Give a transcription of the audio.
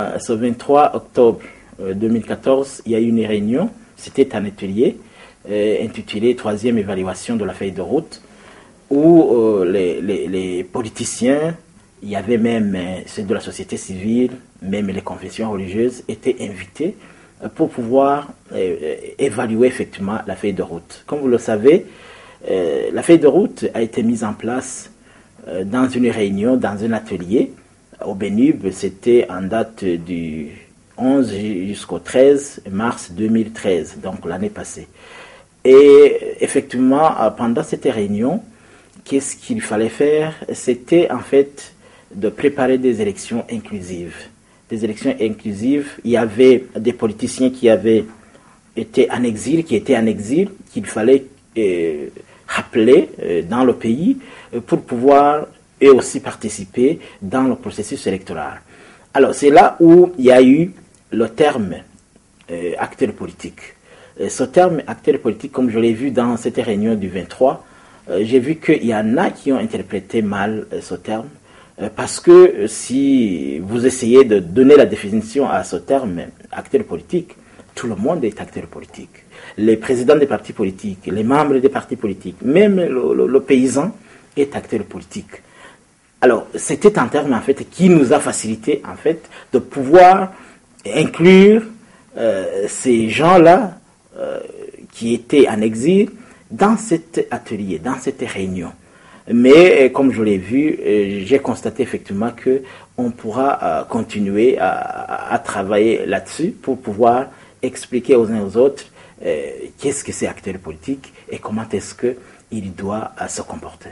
Ce 23 octobre 2014, il y a eu une réunion, c'était un atelier intitulé Troisième évaluation de la feuille de route, où les politiciens, il y avait même ceux de la société civile, même les confessions religieuses étaient invités pour pouvoir évaluer effectivement la feuille de route. Comme vous le savez, la feuille de route a été mise en place dans une réunion, dans un atelier au Bénub. C'était en date du 11 jusqu'au 13 mars 2013, donc l'année passée. Et effectivement, pendant cette réunion, qu'est-ce qu'il fallait faire? C'était en fait de préparer des élections inclusives. Des élections inclusives, il y avait des politiciens qui avaient été en exil, qu'il fallait rappeler dans le pays pour pouvoir eux aussi participer dans le processus électoral. Alors c'est là où il y a eu le terme acteur politique. Ce terme acteur politique, comme je l'ai vu dans cette réunion du 23, j'ai vu qu'il y en a qui ont interprété mal ce terme, parce que si vous essayez de donner la définition à ce terme acteur politique, tout le monde est acteur politique. Les présidents des partis politiques, les membres des partis politiques, même le paysan est acteur politique. Alors, c'était un terme en fait qui nous a facilité en fait de pouvoir inclure ces gens-là qui étaient en exil dans cet atelier, dans cette réunion. Mais comme je l'ai vu, j'ai constaté effectivement que on pourra continuer à travailler là-dessus pour pouvoir expliquer aux uns et aux autres qu'est-ce que c'est acteur politique et comment est-ce qu'il doit se comporter.